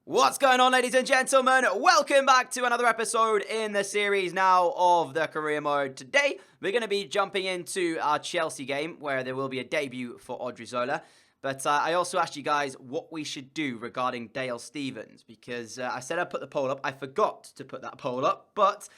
What's going on, ladies and gentlemen? Welcome back to another episode in the series now of the career mode. Today, we're going to be jumping into our Chelsea game where there will be a debut for Odriozola. But I also asked you guys what we should do regarding Dale Stephens because I said I'd put the poll up. I forgot to put that poll up, but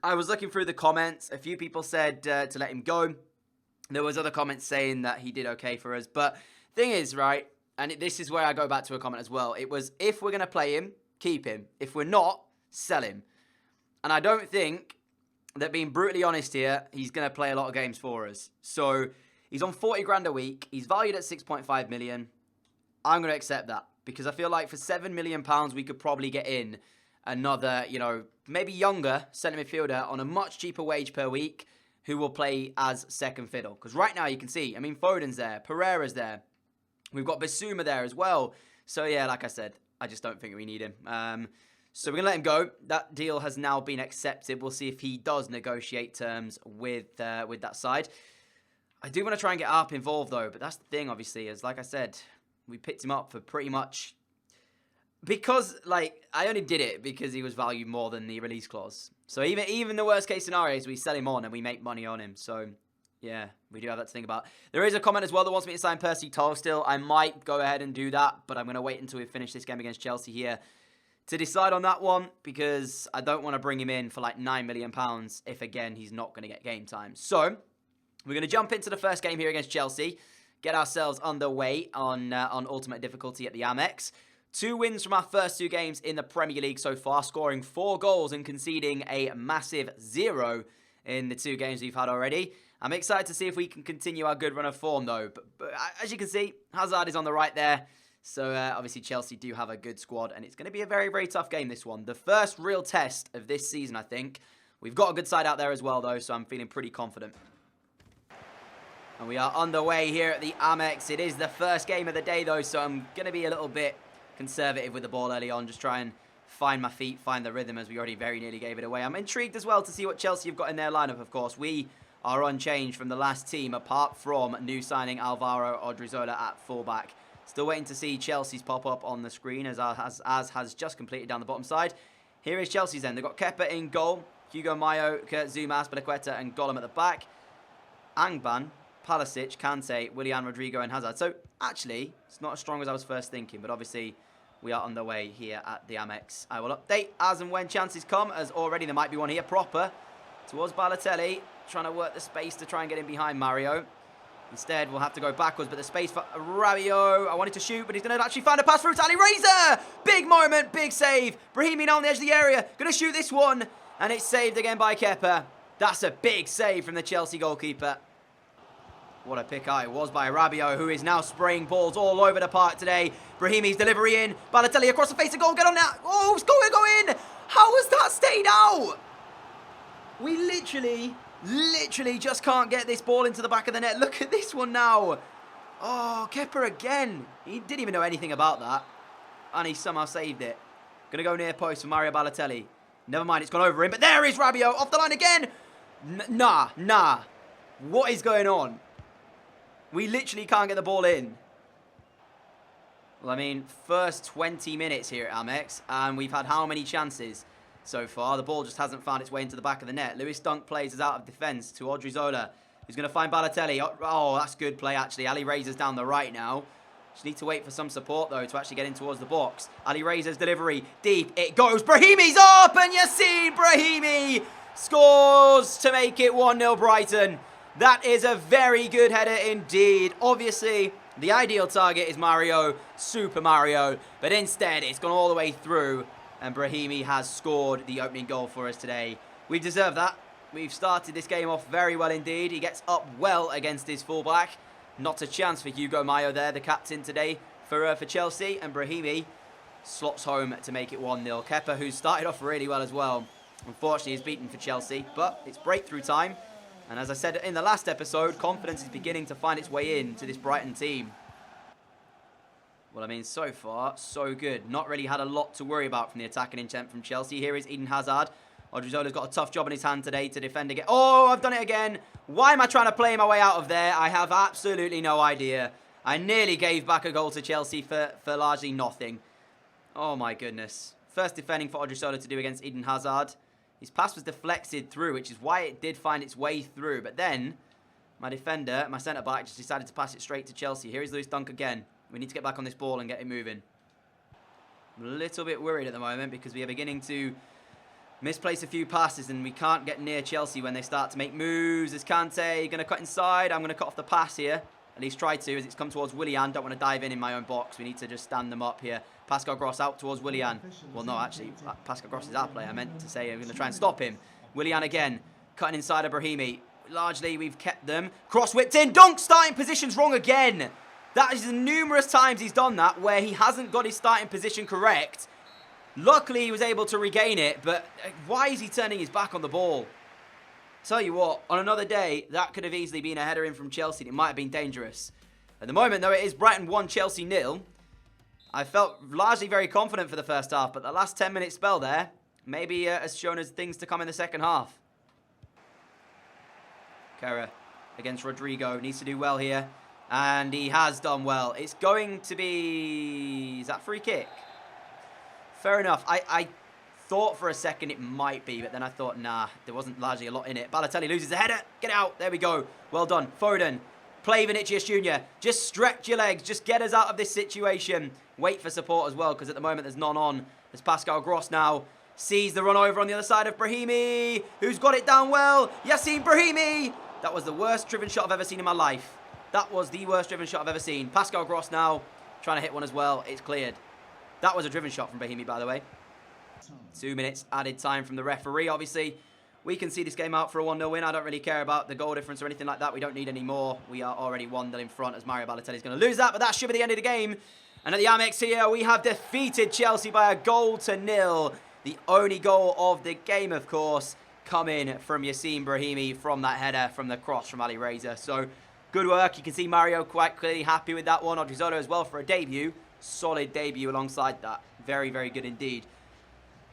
I was looking through the comments. A few people said to let him go. There was other comments saying that he did okay for us. But thing is, right, and this is where I go back to a comment as well. It was, if we're going to play him, keep him. If we're not, sell him. And I don't think that, being brutally honest here, he's going to play a lot of games for us. So he's on 40 grand a week. He's valued at 6.5 million. I'm going to accept that because I feel like for £7 million, we could probably get in another, maybe younger centre midfielder on a much cheaper wage per week who will play as second fiddle. Because right now you can see, Foden's there, Pereira's there. We've got Bissouma there as well. So, yeah, like I said, I just don't think we need him. So we're going to let him go. That deal has now been accepted. We'll see if he does negotiate terms with that side. I do want to try and get Arp involved, though. But that's the thing, obviously, is like I said, we picked him up for pretty much... Because, I only did it because he was valued more than the release clause. So even the worst case scenario is we sell him on and we make money on him. So... yeah, we do have that to think about. There is a comment as well that wants me to sign Percy Tau still. I might go ahead and do that, but I'm going to wait until we finish this game against Chelsea here to decide on that one because I don't want to bring him in for like £9 million if, again, he's not going to get game time. So, we're going to jump into the first game here against Chelsea, get ourselves underway on Ultimate Difficulty at the Amex. 2 wins from our first 2 games in the Premier League so far, scoring 4 goals and conceding a massive 0 in the 2 games we've had already. I'm excited to see if we can continue our good run of form, though. But as you can see, Hazard is on the right there. So, obviously, Chelsea do have a good squad. And it's going to be a very, very tough game, this one. The first real test of this season, I think. We've got a good side out there as well, though. So, I'm feeling pretty confident. And we are underway here at the Amex. It is the first game of the day, though. So, I'm going to be a little bit conservative with the ball early on. Just try and find my feet, find the rhythm, as we already very nearly gave it away. I'm intrigued as well to see what Chelsea have got in their lineup, of course. We are unchanged from the last team, apart from new signing Alvaro Odriozola at fullback. Still waiting to see Chelsea's pop up on the screen, as has just completed down the bottom side. Here is Chelsea's then. They've got Kepa in goal, Hugo Mayo, Kurt Zouma, Aspilicueta and Gollum at the back. Angban, Pulisic, Kante, Willian, Rodrigo and Hazard. So, actually, it's not as strong as I was first thinking, but obviously we are on the way here at the Amex. I will update as and when chances come, as already there might be one here proper towards Balotelli, trying to work the space to try and get in behind Mario. Instead, we'll have to go backwards, but the space for Rabiot. I wanted to shoot, but he's going to actually find a pass through to Ali Reza. Big moment, big save. Brahimi now on the edge of the area. Going to shoot this one, and it's saved again by Kepa. That's a big save from the Chelsea goalkeeper. What a pick out it was by Rabiot, who is now spraying balls all over the park today. Brahimi's delivery in. Balotelli across the face of goal. Get on that. Oh, it's going to go in. How has that stayed out? We literally just can't get this ball into the back of the net. Look at this one now. Oh, Kepa again. He didn't even know anything about that. And he somehow saved it. Going to go near post for Mario Balotelli. Never mind, it's gone over him. But there is Rabiot off the line again. Nah. What is going on? We literally can't get the ball in. Well, first 20 minutes here at Amex. And we've had how many chances so far? The ball just hasn't found its way into the back of the net. Lewis Dunk plays us out of defence to Odriozola, who's going to find Balotelli. Oh, that's good play, actually. Ali Reza's down the right now. Just need to wait for some support, though, to actually get in towards the box. Ali Reza's delivery. Deep it goes. Brahimi's up, and you see Brahimi scores to make it 1-0 Brighton. That is a very good header indeed. Obviously, the ideal target is Mario, Super Mario, but instead it's gone all the way through. And Brahimi has scored the opening goal for us today. We deserve that. We've started this game off very well indeed. He gets up well against his fullback. Not a chance for Hugo Mayo there, the captain today for Chelsea. And Brahimi slots home to make it 1-0. Kepa, who started off really well as well, unfortunately is beaten for Chelsea. But it's breakthrough time. And as I said in the last episode, confidence is beginning to find its way into this Brighton team. Well, so far, so good. Not really had a lot to worry about from the attacking intent from Chelsea. Here is Eden Hazard. Odriozola's got a tough job in his hand today to defend again. Oh, I've done it again. Why am I trying to play my way out of there? I have absolutely no idea. I nearly gave back a goal to Chelsea for largely nothing. Oh my goodness. First defending for Odriozola to do against Eden Hazard. His pass was deflected through, which is why it did find its way through. But then, my defender, my centre-back, just decided to pass it straight to Chelsea. Here is Lewis Dunk again. We need to get back on this ball and get it moving. I'm a little bit worried at the moment because we are beginning to misplace a few passes and we can't get near Chelsea when they start to make moves. There's Kante going to cut inside. I'm going to cut off the pass here. At least try to as it's come towards Willian. Don't want to dive in my own box. We need to just stand them up here. Pascal Gross out towards Willian. Well, no, actually, Pascal Gross is our player. I meant to say I'm going to try and stop him. Willian again, cutting inside of Brahimi. Largely, we've kept them. Cross whipped in. Dunk starting position's wrong again. That is the numerous times he's done that where he hasn't got his starting position correct. Luckily, he was able to regain it, but why is he turning his back on the ball? Tell you what, on another day, that could have easily been a header in from Chelsea. It might have been dangerous. At the moment, though, it is Brighton 1, Chelsea 0. I felt largely very confident for the first half, but the last 10-minute spell there maybe has shown us things to come in the second half. Kera against Rodrigo. Needs to do well here. And he has done well. It's going to be... Is that free kick? Fair enough. I thought for a second it might be, but then I thought, nah, there wasn't largely a lot in it. Balotelli loses the header. Get out. There we go. Well done. Foden. Play Vinicius Jr. Just stretch your legs. Just get us out of this situation. Wait for support as well, because at the moment there's none on. There's Pascal Gross now. Sees the run over on the other side of Brahimi. Who's got it down well? Yassine Brahimi. That was the worst driven shot I've ever seen in my life. That was the worst driven shot I've ever seen. Pascal Gross now trying to hit one as well. It's cleared. That was a driven shot from Brahimi, by the way. 2 minutes added time from the referee. Obviously, we can see this game out for a 1-0 win. I don't really care about the goal difference or anything like that. We don't need any more. We are already 1-0 in front as Mario Balotelli is going to lose that. But that should be the end of the game. And at the Amex here, we have defeated Chelsea by 1-0. The only goal of the game, of course, coming from Yassine Brahimi from that header from the cross from Ali Reza. So, good work. You can see Mario quite clearly happy with that one. Odriozola as well for a debut. Solid debut alongside that. Very, very good indeed.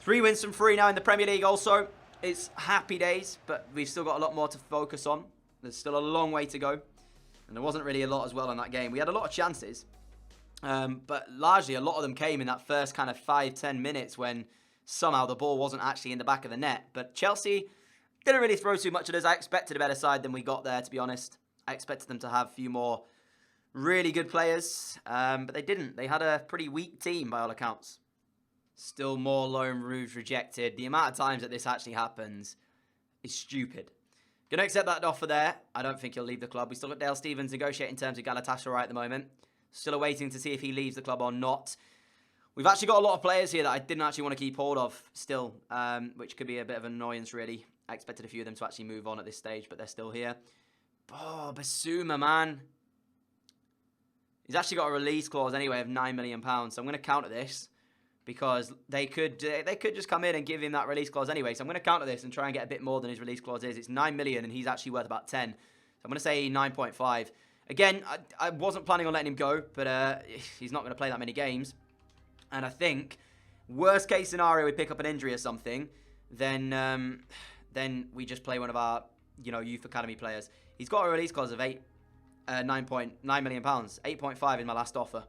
3 wins from 3 now in the Premier League also. It's happy days, but we've still got a lot more to focus on. There's still a long way to go. And there wasn't really a lot as well in that game. We had a lot of chances. But largely, a lot of them came in that first kind of 5-10 minutes when somehow the ball wasn't actually in the back of the net. But Chelsea didn't really throw too much at us. I expected a better side than we got there, to be honest. I expected them to have a few more really good players, but they didn't. They had a pretty weak team by all accounts. Still more loan moves rejected. The amount of times that this actually happens is stupid. Going to accept that offer there. I don't think he'll leave the club. We still got Dale Stephens negotiating terms with Galatasaray at the moment. Still awaiting to see if he leaves the club or not. We've actually got a lot of players here that I didn't actually want to keep hold of still, which could be a bit of an annoyance, really. I expected a few of them to actually move on at this stage, but they're still here. Oh, Basuma, man. He's actually got a release clause anyway of £9 million, so I'm going to counter this because they could just come in and give him that release clause anyway. So I'm going to counter this and try and get a bit more than his release clause is. It's £9 million and he's actually worth about 10. So I'm going to say 9.5. Again, I wasn't planning on letting him go, but he's not going to play that many games. And I think worst case scenario, we pick up an injury or something, then we just play one of our youth academy players. He's got a release clause of 9.9 million pounds. 8.5 in my last offer.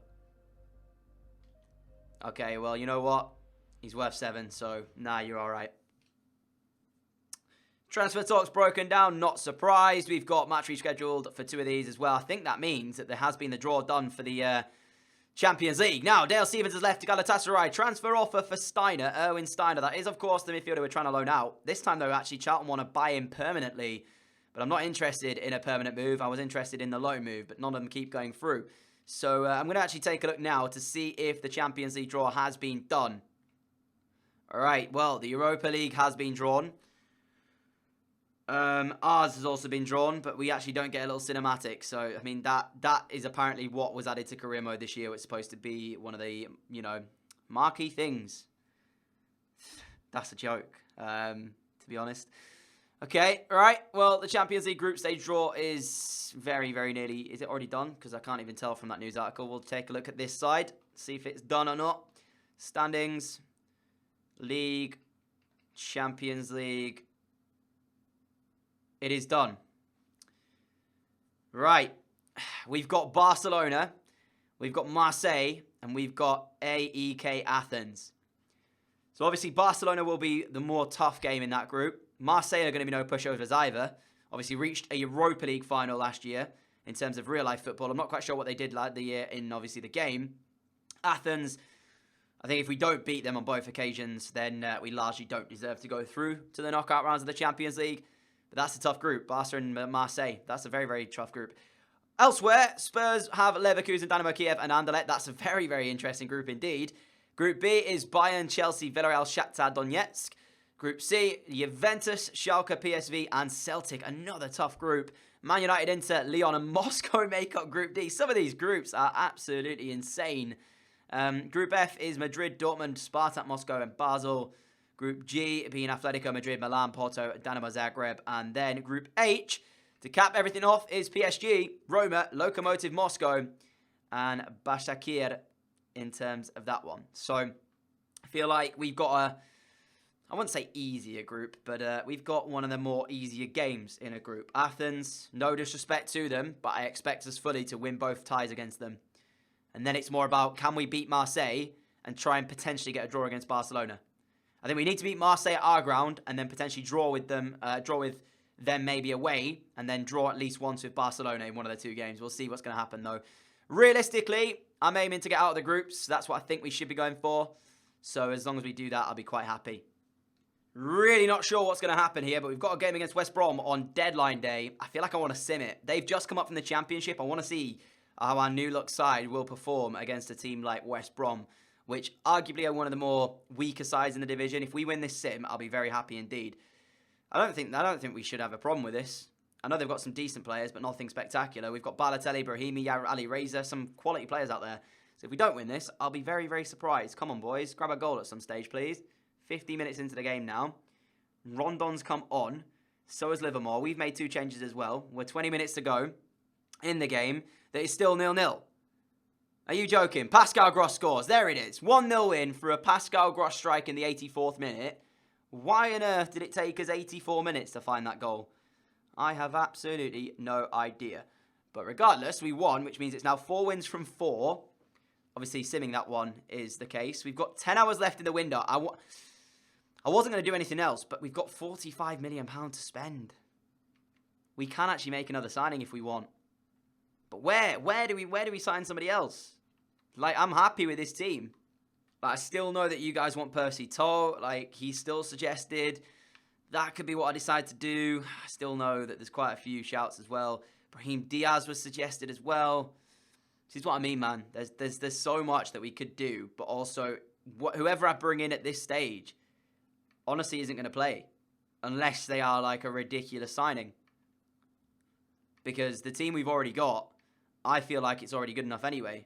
Okay, well, you know what? He's worth 7, so nah, you're all right. Transfer talks broken down. Not surprised. We've got match rescheduled for 2 of these as well. I think that means that there has been the draw done for the Champions League. Now, Dale Stephens has left to Galatasaray. Transfer offer for Steiner, Erwin Steiner. That is, of course, the midfielder we're trying to loan out. This time, though, actually, Charlton want to buy him permanently. But I'm not interested in a permanent move. I was interested in the loan move, but none of them keep going through. So I'm going to actually take a look now to see if the Champions League draw has been done. All right, well, the Europa League has been drawn. Ours has also been drawn, but we actually don't get a little cinematic. So, I mean, that is apparently what was added to career mode this year. It's supposed to be one of the, marquee things. That's a joke, to be honest. Okay, all right. Well, the Champions League group stage draw is very, very nearly... Is it already done? Because I can't even tell from that news article. We'll take a look at this side, see if it's done or not. Standings, League, Champions League. It is done. Right. We've got Barcelona, we've got Marseille, and we've got AEK Athens. So obviously Barcelona will be the more tough game in that group. Marseille are going to be no pushovers either. Obviously reached a Europa League final last year in terms of real life football. I'm not quite sure what they did like the year in obviously the game. Athens, I think if we don't beat them on both occasions, then we largely don't deserve to go through to the knockout rounds of the Champions League. But that's a tough group. Barca and Marseille. That's a very, very tough group. Elsewhere, Spurs have Leverkusen, Dynamo Kiev and Anderlecht. That's a very, very interesting group indeed. Group B is Bayern, Chelsea, Villarreal, Shakhtar Donetsk. Group C, Juventus, Schalke, PSV and Celtic. Another tough group. Man United, Inter, Lyon and Moscow make up Group D. Some of these groups are absolutely insane. Group F is Madrid, Dortmund, Spartak Moscow and Basel. Group G being Atletico Madrid, Milan, Porto, Dinamo Zagreb. And then Group H, to cap everything off, is PSG, Roma, Lokomotiv Moscow and Başakşehir in terms of that one. So I feel like we've got I wouldn't say easier group, but we've got one of the more easier games in a group. Athens, no disrespect to them, but I expect us fully to win both ties against them. And then it's more about, can we beat Marseille and try and potentially get a draw against Barcelona? I think we need to beat Marseille at our ground and then potentially draw with them maybe away, and then draw at least once with Barcelona in one of the two games. We'll see what's going to happen though. Realistically, I'm aiming to get out of the groups. That's what I think we should be going for. So as long as we do that, I'll be quite happy. Really not sure what's going to happen here, but we've got a game against West Brom on deadline day. I feel like I want to sim it. They've just come up from the Championship. I want to see how our new look side will perform against a team like West Brom, which arguably are one of the more weaker sides in the division. If we win this sim, I'll be very happy indeed. I don't think we should have a problem with this. I know they've got some decent players, but nothing spectacular. We've got Balotelli, Brahimi, Ali Reza, some quality players out there. So if we don't win this, I'll be very, very surprised. Come on, boys. Grab a goal at some stage, please. 50 minutes into the game now. Rondon's come on. So has Livermore. We've made 2 changes as well. We're 20 minutes to go in the game. That is still 0-0. Are you joking? Pascal Gross scores. There it is. 1-0 win for a Pascal Gross strike in the 84th minute. Why on earth did it take us 84 minutes to find that goal? I have absolutely no idea. But regardless, we won, which means it's now 4 wins from 4. Obviously, simming that one is the case. We've got 10 hours left in the window. I wasn't going to do anything else, but we've got £45 million to spend. We can actually make another signing if we want. But where do we sign somebody else? Like, I'm happy with this team. But I still know that you guys want Percy Tau. Like, he's still suggested. That could be what I decide to do. I still know that there's quite a few shouts as well. Brahim Diaz was suggested as well. This is what I mean, man. There's so much that we could do. But also, whoever I bring in at this stage, honestly, isn't going to play. Unless they are like a ridiculous signing. Because the team we've already got, I feel like it's already good enough anyway.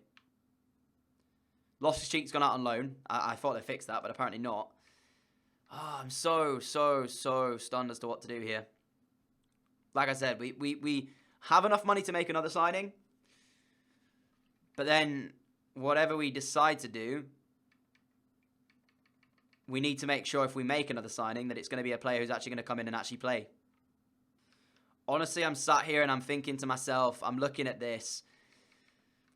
Loftus-Cheek's gone out on loan. I thought they fixed that, but apparently not. Oh, I'm so stunned as to what to do here. Like I said, we have enough money to make another signing. But then, whatever we decide to do, we need to make sure if we make another signing that it's going to be a player who's actually going to come in and actually play. Honestly, I'm sat here and I'm thinking to myself, I'm looking at this.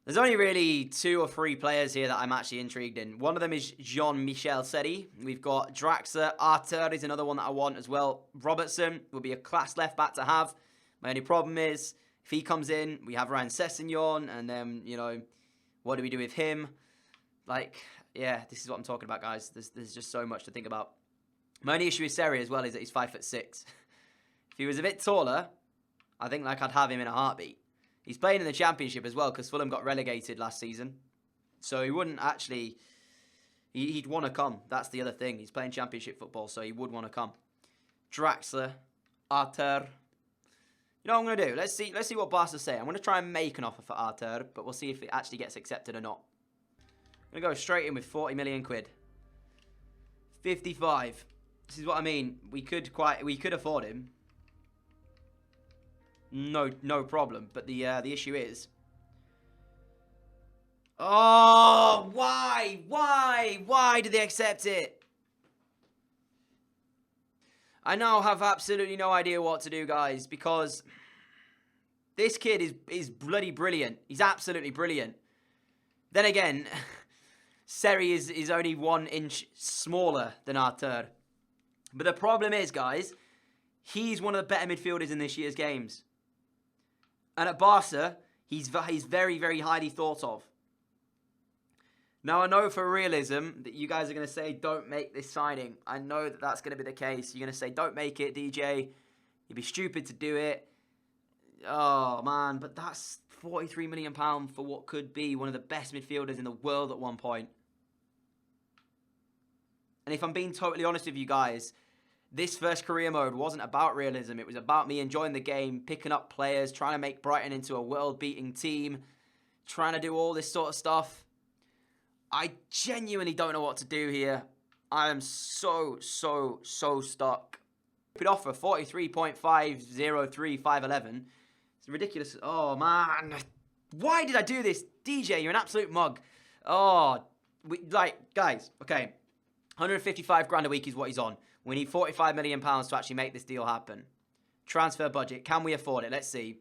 There's only really 2 or 3 players here that I'm actually intrigued in. One of them is Jean-Michel Seri. We've got Draxler. Arthur is another one that I want as well. Robertson would be a class left back to have. My only problem is, if he comes in, we have Ryan Sessegnon, and then, you know, what do we do with him? Like, yeah, this is what I'm talking about, guys. There's just so much to think about. My only issue with Seri as well is that he's 5'6". If he was a bit taller, I think like I'd have him in a heartbeat. He's playing in the Championship as well because Fulham got relegated last season. So he wouldn't actually... He'd want to come. That's the other thing. He's playing Championship football, so he would want to come. Draxler. Arthur. You know what I'm going to do? Let's see what Barca say. I'm going to try and make an offer for Arthur, but we'll see if it actually gets accepted or not. I'm going to go straight in with 40 million quid. 55. This is what I mean. We could afford him. No problem. But the issue is... Oh, why? Why did they accept it? I now have absolutely no idea what to do, guys, because this kid is bloody brilliant. He's absolutely brilliant. Then again, Seri is only 1 inch smaller than Arthur. But the problem is, guys, he's one of the better midfielders in this year's games. And at Barca, he's very, very highly thought of. Now, I know for realism that you guys are going to say, don't make this signing. I know that that's going to be the case. You're going to say, don't make it, DJ. You'd be stupid to do it. Oh, man. But that's £43 million for what could be one of the best midfielders in the world at one point. And if I'm being totally honest with you guys, this first career mode wasn't about realism. It was about me enjoying the game, picking up players, trying to make Brighton into a world-beating team, trying to do all this sort of stuff. I genuinely don't know what to do here. I am so stuck. Stupid offer, 43.503511. It's ridiculous. Oh, man. Why did I do this? DJ, you're an absolute mug. Oh, guys, okay. 155 grand a week is what he's on. We need £45 million to actually make this deal happen. Transfer budget. Can we afford it? Let's see.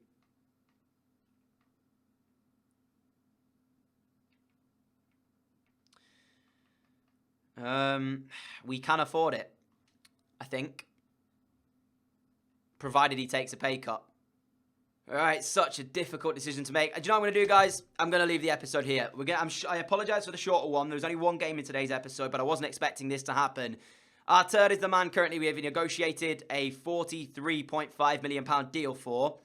We can afford it, I think. Provided he takes a pay cut. Alright, such a difficult decision to make. Do you know what I'm going to do, guys? I'm going to leave the episode here. I apologise for the shorter one. There was only one game in today's episode, but I wasn't expecting this to happen. Arthur is the man currently we have negotiated a £43.5 million deal for.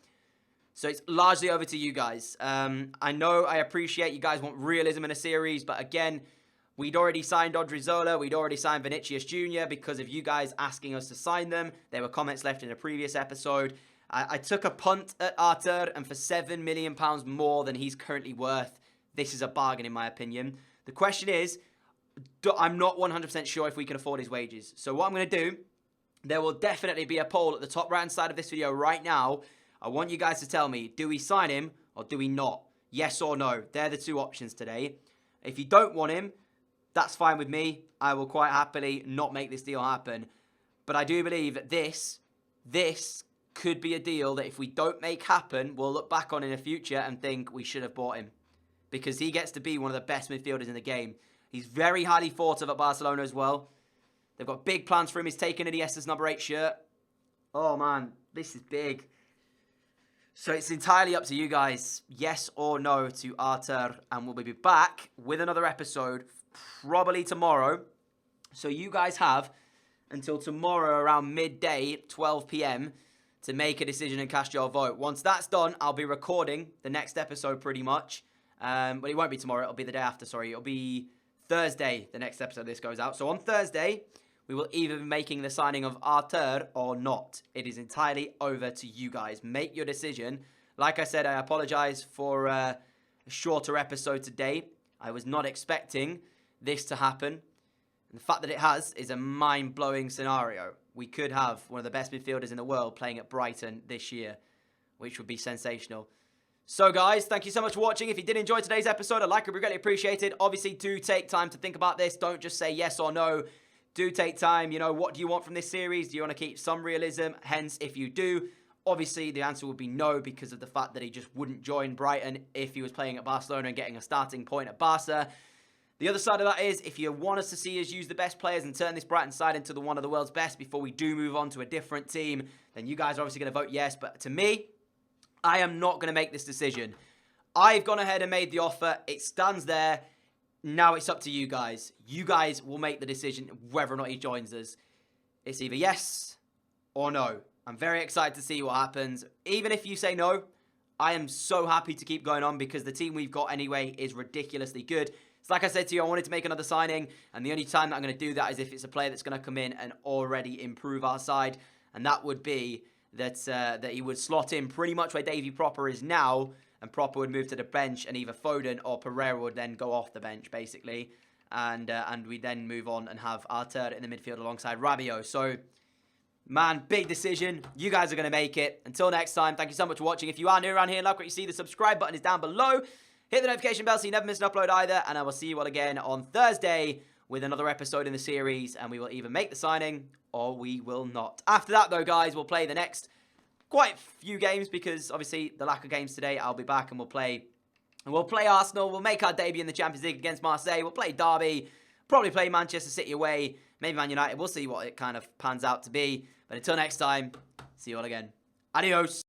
So it's largely over to you guys. I know I appreciate you guys want realism in a series, but again, we'd already signed Odriozola, we'd already signed Vinicius Jr. because of you guys asking us to sign them. There were comments left in a previous episode. I took a punt at Arthur, and for £7 million more than he's currently worth, this is a bargain in my opinion. The question is, I'm not 100% sure if we can afford his wages. So what I'm going to do, there will definitely be a poll at the top right hand side of this video right now. I want you guys to tell me, do we sign him or do we not? Yes or no. They're the two options today. If you don't want him, that's fine with me. I will quite happily not make this deal happen. But I do believe that this could be a deal that if we don't make happen, we'll look back on in the future and think we should have bought him. Because he gets to be one of the best midfielders in the game. He's very highly thought of at Barcelona as well. They've got big plans for him. He's taking Iniesta's number 8 shirt. Oh, man. This is big. So it's entirely up to you guys. Yes or no to Arthur. And we'll be back with another episode probably tomorrow. So you guys have until tomorrow around midday, 12 p.m. to make a decision and cast your vote. Once that's done, I'll be recording the next episode pretty much. But it won't be tomorrow. It'll be the day after, sorry. It'll be Thursday, the next episode of this goes out. So on Thursday, we will either be making the signing of Arthur or not. It is entirely over to you guys. Make your decision. Like I said, I apologise for a shorter episode today. I was not expecting this to happen. And the fact that it has is a mind-blowing scenario. We could have one of the best midfielders in the world playing at Brighton this year, which would be sensational. So guys, thank you so much for watching. If you did enjoy today's episode, a like would be greatly appreciated. Obviously, do take time to think about this. Don't just say yes or no. Do take time. You know, what do you want from this series? Do you want to keep some realism? Hence, if you do, obviously the answer would be no because of the fact that he just wouldn't join Brighton if he was playing at Barcelona and getting a starting point at Barca. The other side of that is, if you want us to see us use the best players and turn this Brighton side into one of the world's best before we do move on to a different team, then you guys are obviously going to vote yes. But to me, I am not going to make this decision. I've gone ahead and made the offer. It stands there. Now it's up to you guys. You guys will make the decision whether or not he joins us. It's either yes or no. I'm very excited to see what happens. Even if you say no, I am so happy to keep going on because the team we've got anyway is ridiculously good. So like I said to you, I wanted to make another signing, and the only time that I'm going to do that is if it's a player that's going to come in and already improve our side, and that would be that he would slot in pretty much where Davy Proper is now, and Proper would move to the bench, and either Foden or Pereira would then go off the bench, basically, and we then move on and have Arthur in the midfield alongside Rabiot. So, man, big decision. You guys are going to make it. Until next time, thank you so much for watching. If you are new around here and like what you see, the subscribe button is down below. Hit the notification bell so you never miss an upload either, and I will see you all again on Thursday with another episode in the series, and we will either make the signing or we will not. After that, though, guys, we'll play the next quite few games because, obviously, the lack of games today, I'll be back and we'll play And we'll play Arsenal. We'll make our debut in the Champions League against Marseille. We'll play Derby. Probably play Manchester City away. Maybe Man United. We'll see what it kind of pans out to be. But until next time, see you all again. Adios.